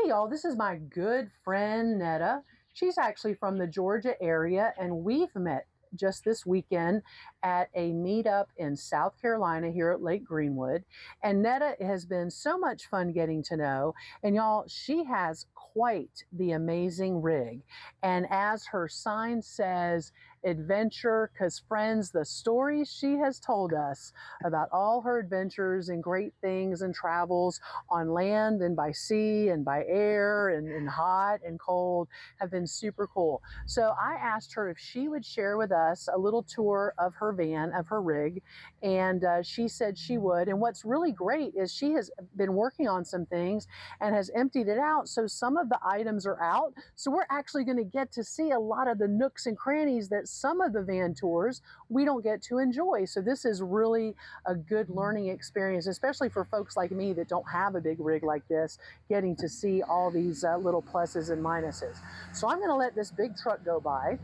y'all, this is my good friend Netta. She's actually from the Georgia area, and we've met just this weekend at a meetup in South Carolina here at Lake Greenwood. And Netta has been so much fun getting to know. And y'all, she has quite the amazing rig. And as her sign says, adventure, because friends, the stories she has told us about all her adventures and great things and travels on land and by sea and by air and hot and cold have been super cool. So I asked her if she would share with us a little tour of her van, of her rig, and she said she would. And what's really great is she has been working on some things and has emptied it out. So some of the items are out. So we're actually going to get to see a lot of the nooks and crannies that some of the van tours we don't get to enjoy. So this is really a good learning experience, especially for folks like me that don't have a big rig like this, getting to see all these little pluses and minuses. So I'm going to let this big truck go by.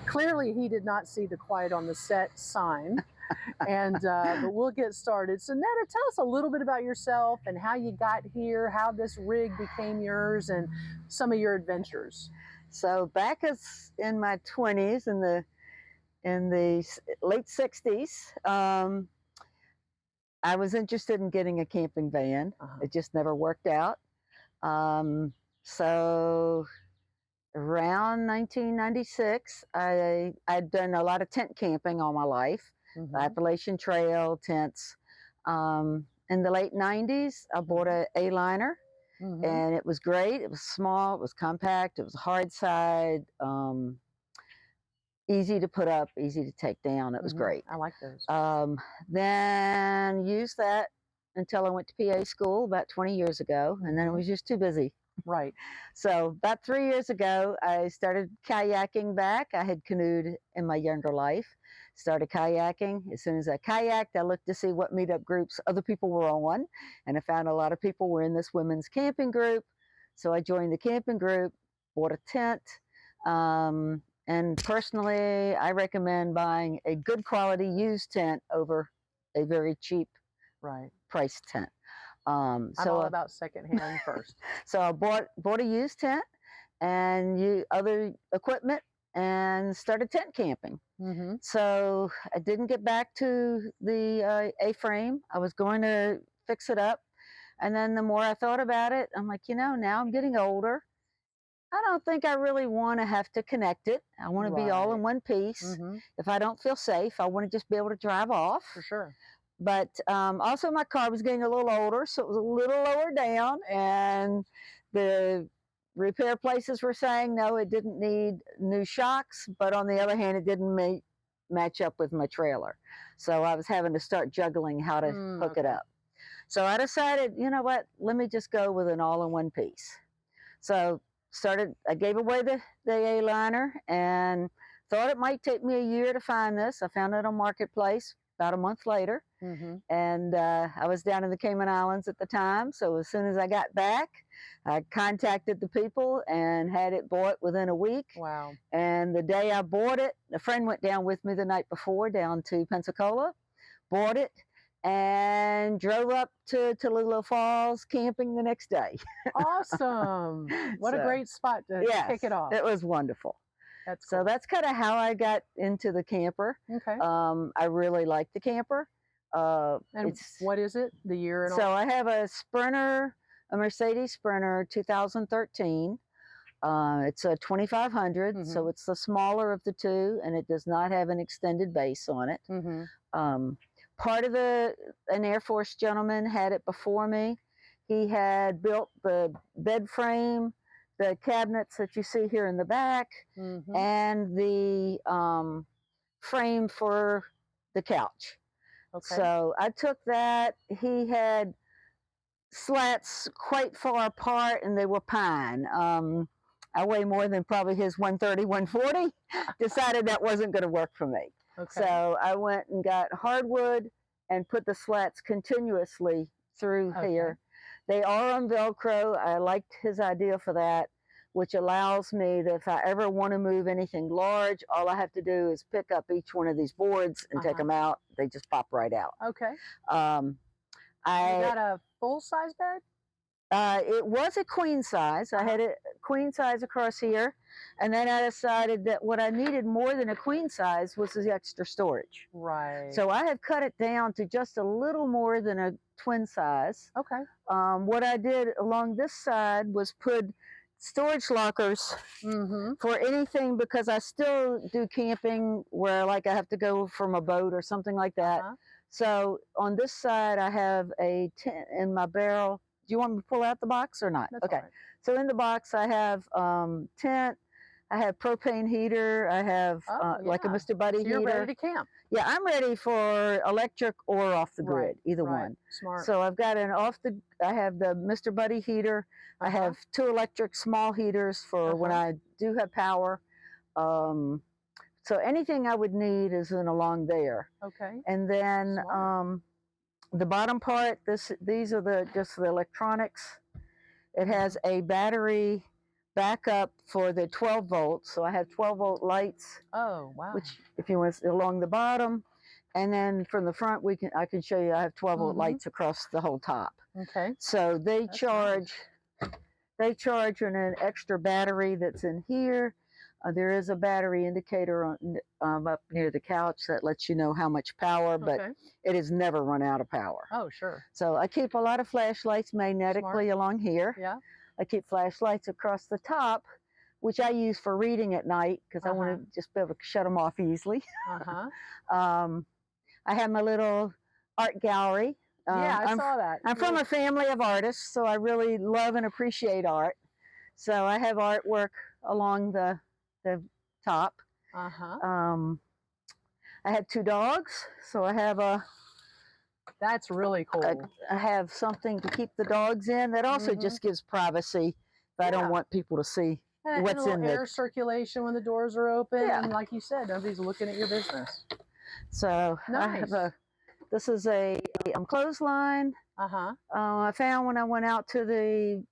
Clearly he did not see the quiet on the set sign. And but we'll get started. So Netta, tell us a little bit about yourself and how you got here, how this rig became yours, and some of your adventures. So back as in my 20s, in the late 60s, I was interested in getting a camping van. It just never worked out. So around 1996, I'd done a lot of tent camping all my life. Appalachian Trail tents. In the late 90s, I bought a A-liner, and it was great. It was small, it was compact, it was hard side, easy to put up, easy to take down. It was great. I like those. Then used that until I went to PA school about 20 years ago, and then it was just too busy. Right. So about 3 years ago, I started kayaking back. I had canoed in my younger life. Started kayaking. As soon as I kayaked, I looked to see what meetup groups other people were on, and I found a lot of people were in this women's camping group. So I joined the camping group, bought a tent, and personally, I recommend buying a good quality used tent over a very cheap price tent. I'm all about secondhand first. So I bought a used tent and other equipment and started tent camping. So I didn't get back to the A-frame. I was going to fix it up. And then the more I thought about it, I'm like, now I'm getting older. I don't think I really want to have to connect it. I want to be all in one piece. If I don't feel safe, I want to just be able to drive off. For sure. But also my car was getting a little older, so it was a little lower down, and the repair places were saying, no, it didn't need new shocks, but on the other hand, it didn't match up with my trailer. So I was having to start juggling how to hook it up. So I decided, you know what, let me just go with an all-in-one piece. So I gave away the A-liner and thought it might take me a year to find this. I found it on Marketplace about a month later. And I was down in the Cayman Islands at the time. So as soon as I got back, I contacted the people and had it bought within a week. Wow. And the day I bought it, a friend went down with me the night before down to Pensacola, bought it, and drove up to Tallulah Falls camping the next day. Awesome. What a great spot to kick it off. It was wonderful. That's cool. So that's kind of how I got into the camper. Okay. I really like the camper. And what is it? The year and all? So I have a Sprinter, a Mercedes Sprinter 2013. It's a 2500, so it's the smaller of the two, and it does not have an extended base on it. Part of an Air Force gentleman had it before me. He had built the bed frame, the cabinets that you see here in the back, and the frame for the couch. Okay. So I took that. He had slats quite far apart, and they were pine. I weigh more than probably his 130, 140. Decided that wasn't going to work for me. Okay. So I went and got hardwood and put the slats continuously through here. They are on Velcro. I liked his idea for that, which allows me that if I ever want to move anything large, all I have to do is pick up each one of these boards and take them out. They just pop right out. Okay. You got a full-size bed? It was a queen size. I had a queen size across here, and then I decided that what I needed more than a queen size was the extra storage. Right. So I have cut it down to just a little more than a twin size. Okay. What I did along this side was put storage lockers for anything, because I still do camping where like I have to go from a boat or something like that. So on this side I have a tent in my barrel. Do you want me to pull out the box or not? That's Okay. all right. So in the box I have tent, I have propane heater, I have like a Mr. Buddy So you're heater. ready to camp. Yeah, I'm ready for electric or off the grid, either one. Smart. So I've got I have the Mr. Buddy heater. I have 2 electric small heaters for when I do have power. So anything I would need is in along there. Okay. And then the bottom part, these are just the electronics. It has a battery backup for the 12 volts. So I have 12-volt lights. Oh, wow. Which, if you want along the bottom, and then from the front, I can show you. I have 12-volt lights across the whole top. Okay. So they charge. Nice. They charge on an extra battery that's in here. There is a battery indicator on up near the couch that lets you know how much power, but it has never run out of power. Oh, sure. So I keep a lot of flashlights magnetically along here. Yeah. I keep flashlights across the top, which I use for reading at night because I want to just be able to shut them off easily. I have my little art gallery. Yeah, I saw that. I'm from a family of artists, so I really love and appreciate art. So I have artwork along the top. I have 2 dogs, so I have That's really cool. I have something to keep the dogs in. That also just gives privacy if I don't want people to see what's in there. Air circulation when the doors are open, and like you said, nobody's looking at your business. So nice. This is a clothesline. I found when I went out to the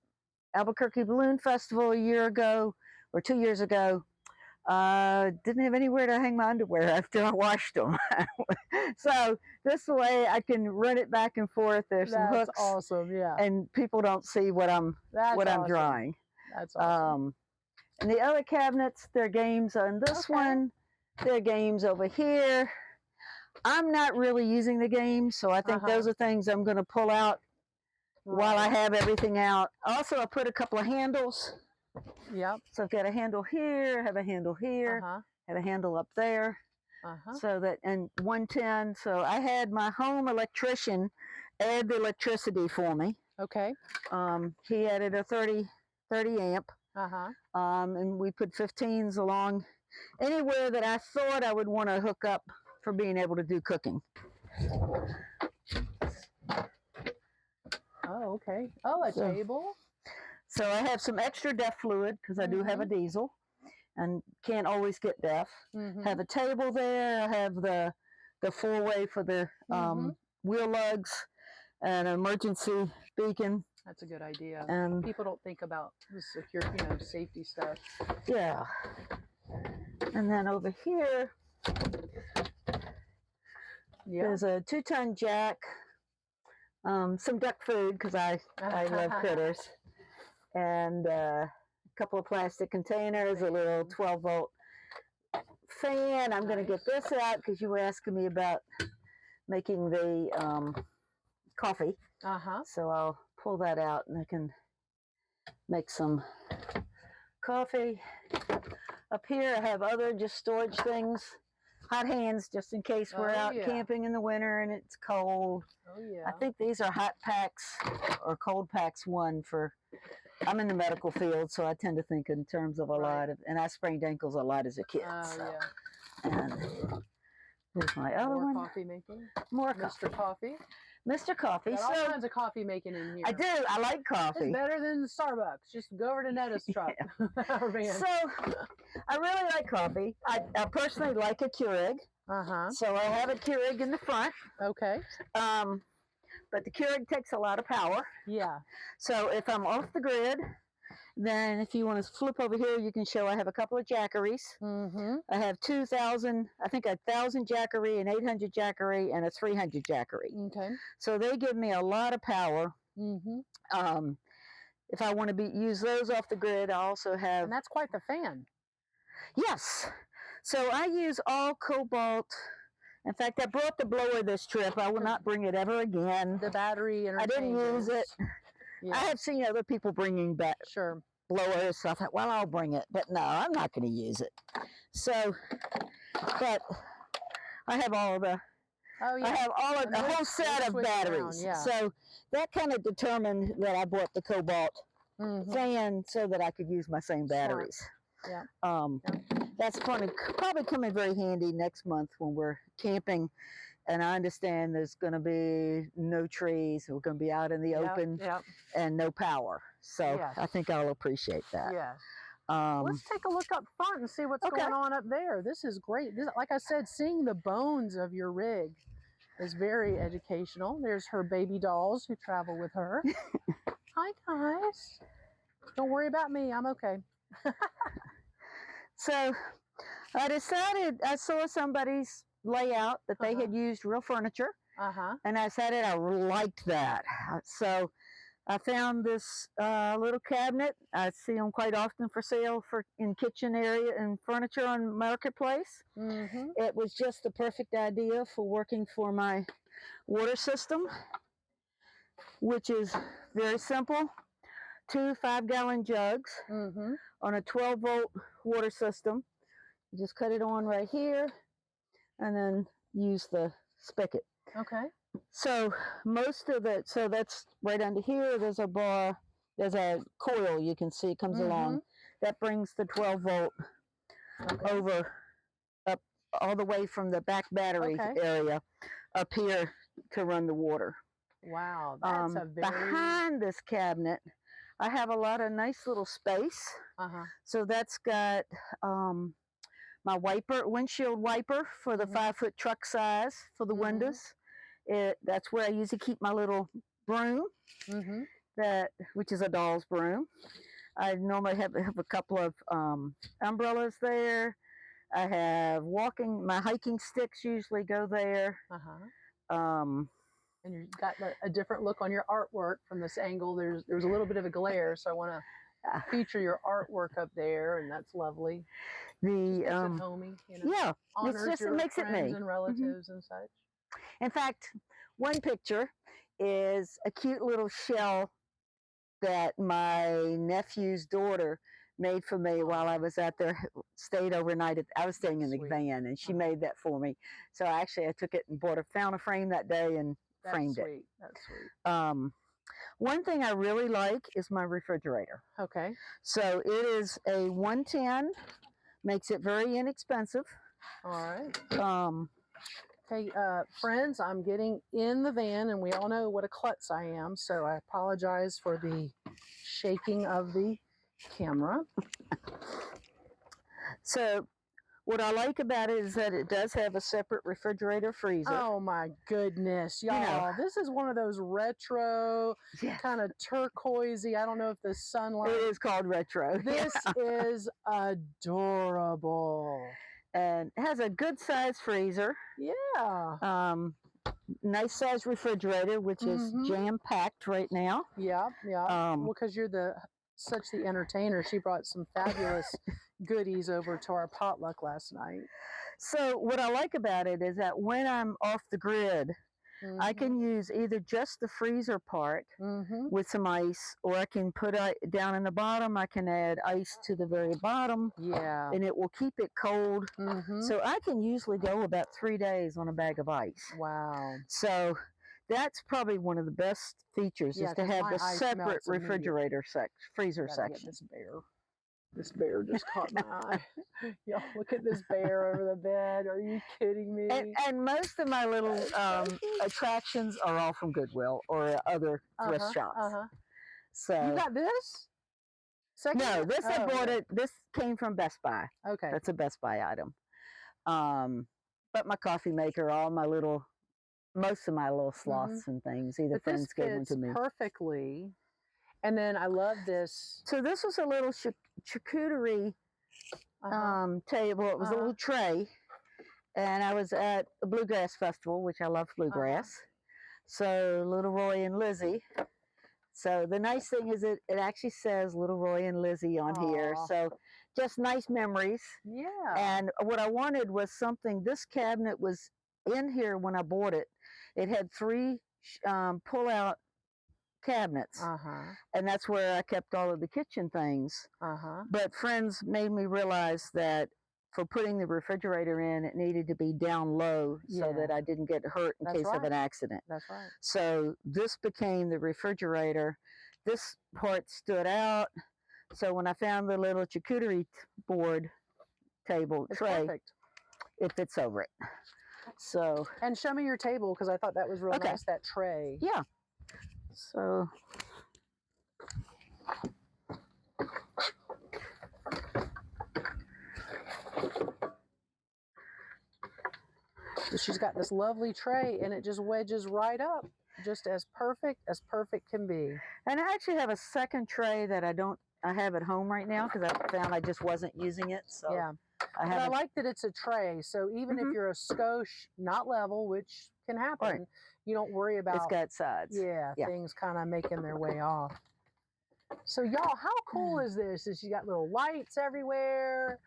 Albuquerque Balloon Festival a year ago or 2 years ago. Didn't have anywhere to hang my underwear after I washed them. So this way I can run it back and forth. There's some hooks. That's awesome, yeah. And people don't see what I'm drawing. That's awesome. And the other cabinets, they're games on this one. There are games over here. I'm not really using the games, so I think those are things I'm going to pull out while I have everything out. Also, I put a couple of handles. Yep. So I've got a handle here, I have a handle here, have a handle up there. So that, and 110. So I had my home electrician add the electricity for me. Okay. He added a 30 amp. And we put 15s along anywhere that I thought I would want to hook up for being able to do cooking. Oh, okay. Oh, a table. So I have some extra DEF fluid because I do have a diesel and can't always get DEF. Have a table there. I have the 4-way for the wheel lugs, and an emergency beacon. That's a good idea. And people don't think about the secure, safety stuff. Yeah. And then over here, there's a 2-ton jack, some duck food because I love critters, and a couple of plastic containers, a little 12-volt fan. I'm going to get this out because you were asking me about making the coffee. So I'll pull that out and I can make some coffee. Up here I have other just storage things, hot hands just in case we're out camping in the winter and it's cold. I think these are hot packs or cold packs one for, I'm in the medical field, so I tend to think in terms of a lot of, and I sprained ankles a lot as a kid. And here's my other one. More coffee making. More Mr. Coffee. Mr. Coffee. Got all kinds of coffee making in here. I do. I like coffee. It's better than Starbucks. Just go over to Netta's truck. So I really like coffee. I personally like a Keurig. So I have a Keurig in the front. Okay. But the Keurig takes a lot of power. Yeah. So if I'm off the grid, then if you want to flip over here, you can show I have a couple of Jackeries. I have 2,000, I think 1,000 Jackery, an 800 Jackery, and a 300 Jackery. Okay. So they give me a lot of power. if I want to use those off the grid, I also have. And that's quite the fan. Yes. So I use all cobalt. In fact, I brought the blower this trip. I will not bring it ever again. The battery I didn't use it. Yeah. I have seen other people bringing back blowers, so I thought, well, I'll bring it. But no, I'm not going to use it. So, but I have all the. Oh, yeah. I have all of a whole set of batteries. Around, So that kind of determined that I bought the cobalt fan so that I could use my same batteries. Yeah. That's probably coming very handy next month when we're camping. And I understand there's going to be no trees. We're going to be out in the open and no power. So I think I'll appreciate that. Yes. Let's take a look up front and see what's going on up there. This is great. Like I said, seeing the bones of your rig is very educational. There's her baby dolls who travel with her. Hi, guys. Don't worry about me. I'm okay. So I decided, I saw somebody's layout that they had used real furniture. And I decided I liked that. So I found this little cabinet. I see them quite often for sale in kitchen area and furniture on Marketplace. It was just the perfect idea for working for my water system, which is very simple. 2 5-gallon jugs on a 12-volt water system. You just cut it on right here and then use the spigot. Okay. So most of it, so that's right under here. There's a bar, there's a coil you can see comes along. That brings the 12-volt over, up all the way from the back battery area up here to run the water. Wow, that's a very... Behind this cabinet, I have a lot of nice little space. So that's got my windshield wiper for the 5-foot truck size for the windows. That's where I usually keep my little broom, which is a doll's broom. I normally have a couple of umbrellas there. I have my hiking sticks usually go there. And you've got a different look on your artwork from this angle. There's a little bit of a glare, so I want to feature your artwork up there, and that's lovely. Just makes it homey, honors your makes friends it me and relatives and such. In fact, one picture is a cute little shell that my nephew's daughter made for me while I was out there, stayed overnight. I was staying in the van, and she made that for me. So I took it and found a frame that day and framed it. That's sweet. One thing I really like is my refrigerator. Okay. So it is a 110, makes it very inexpensive. All right. Okay, friends, I'm getting in the van, and we all know what a klutz I am, so I apologize for the shaking of the camera. So what I like about it is that it does have a separate refrigerator freezer. Oh my goodness, y'all. This is one of those retro, kind of turquoisey, I don't know if the sunlight... It is called retro. This is adorable. And it has a good size freezer. Yeah. Nice size refrigerator, which is jam-packed right now. Yeah. Well, because you're such the entertainer, she brought some fabulous goodies over to our potluck last night. So what I like about it is that when I'm off the grid, I can use either just the freezer part with some ice, or I can put down in the bottom, I can add ice to the very bottom. Yeah. And it will keep it cold. So I can usually go about 3 days on a bag of ice. Wow. So that's probably one of the best features, is to have the separate refrigerator freezer section. This bear just caught my eye. Y'all, look at this bear over the bed. Are you kidding me? And most of my little attractions are all from Goodwill or other thrift shops. So you got this? No, this I bought it. This came from Best Buy. Okay. That's a Best Buy item. But my coffee maker, most of my little sloths and things, either friends gave them to me. Perfectly. And then I love this. So this was a little charcuterie table. It was a little tray. And I was at the Bluegrass Festival, which I love bluegrass. So little Roy and Lizzie So the nice thing is it actually says Little Roy and Lizzie on here. Aw. So just nice memories. Yeah. And what I wanted was something, this cabinet was in here when I bought it. It had 3 pull-out cabinets. And that's where I kept all of the kitchen things. But friends made me realize that for putting the refrigerator in, it needed to be down low so that I didn't get hurt in case of an accident. That's right. So this became the refrigerator. This part stood out. So when I found the little charcuterie board table tray, perfect. It fits over it. So. And show me your table, because I thought that was real nice, that tray. Yeah. So. So she's got this lovely tray, and it just wedges right up, just as perfect can be. And I actually have a second tray that I have at home right now, because I found I just wasn't using it. So yeah. I like that it's a tray, so even if you're a skosh not level, which can happen, you don't worry about. It's got sides. Yeah, things kind of making their way off. So y'all, how cool is this? Is she got little lights everywhere?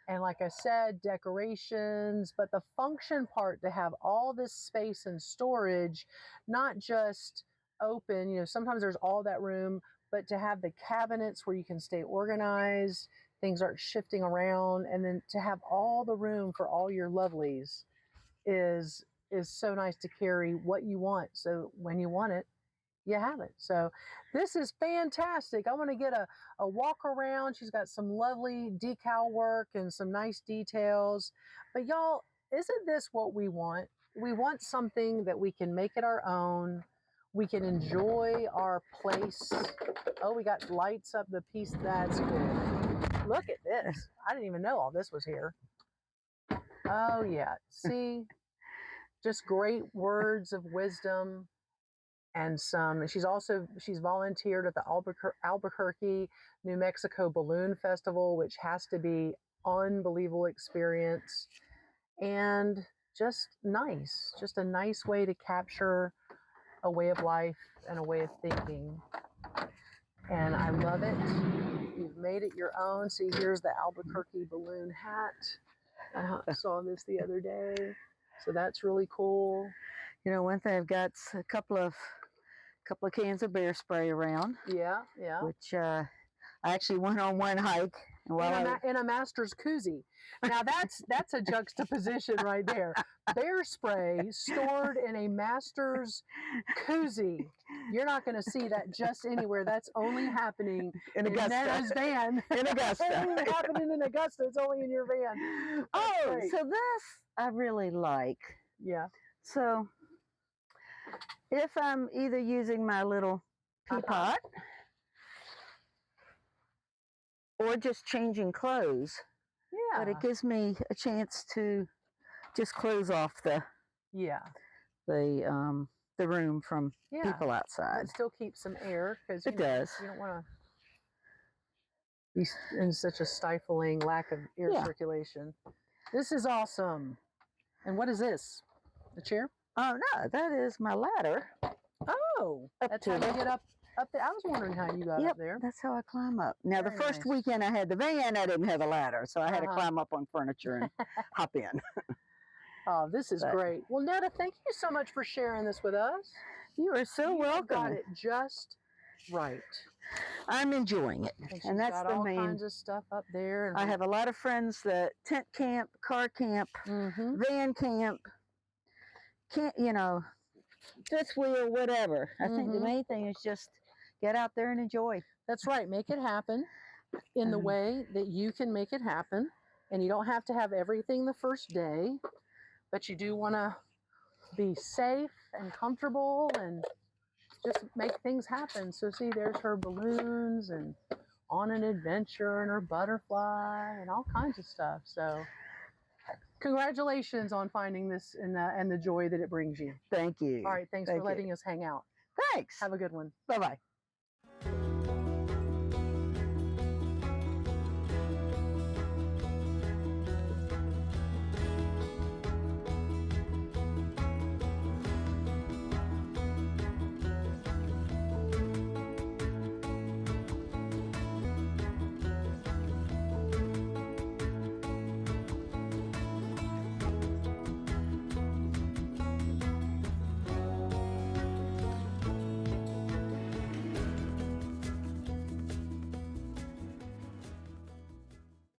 And like I said, decorations, but the function part, to have all this space and storage, not just open, you know, sometimes there's all that room, but to have the cabinets where you can stay organized, things aren't shifting around, and then to have all the room for all your lovelies is so nice to carry what you want. So when you want it, you have it. So this is fantastic. I want to get a walk around. She's got some lovely decal work and some nice details. But y'all, isn't this what we want? We want something that we can make it our own. We can enjoy our place. Oh, we got lights up the piece. That's good. Look at this. I didn't even know all this was here. Oh yeah. See, just great words of wisdom. And she's volunteered at the Albuquerque, New Mexico Balloon Festival, which has to be unbelievable experience, and just a nice way to capture a way of life and a way of thinking. And I love it. You've made it your own. See, here's the Albuquerque balloon hat. I saw this the other day, so that's really cool. You know, one thing, I've got a couple of cans of bear spray around. Yeah. Which I actually went on one hike. In a master's koozie. Now that's a juxtaposition right there. Bear spray stored in a master's koozie. You're not going to see that just anywhere. That's only happening in Netta's van. In Augusta. It's only happening in Augusta. It's only in your van. That's so this I really like. Yeah. So if I'm either using my little teapot or just changing clothes, but it gives me a chance to just close off the room from people outside. It still keeps some air, because it does. You don't want to be in such a stifling lack of air circulation. This is awesome. And what is this? The chair? Oh no, that is my ladder. Oh, that's how you get up there. I was wondering how you got up there. That's how I climb up. Now, Very the first nice. weekend I had the van, I didn't have a ladder, so I had to climb up on furniture and hop in. Oh, this is great. Well, Netta, thank you so much for sharing this with us. You are so welcome. You got it just right. I'm enjoying it, and that's got the all main. Kinds of stuff up there. And I have a lot of friends that tent camp, car camp, van camp, fifth wheel, whatever. I think the main thing is just get out there and enjoy. That's right. Make it happen in the way that you can make it happen. And you don't have to have everything the first day, but you do want to be safe and comfortable and just make things happen. So see, there's her balloons and on an adventure and her butterfly and all kinds of stuff. So congratulations on finding this and the joy that it brings you. Thank you. All right. Thanks for letting us hang out. Thanks. Have a good one. Bye-bye.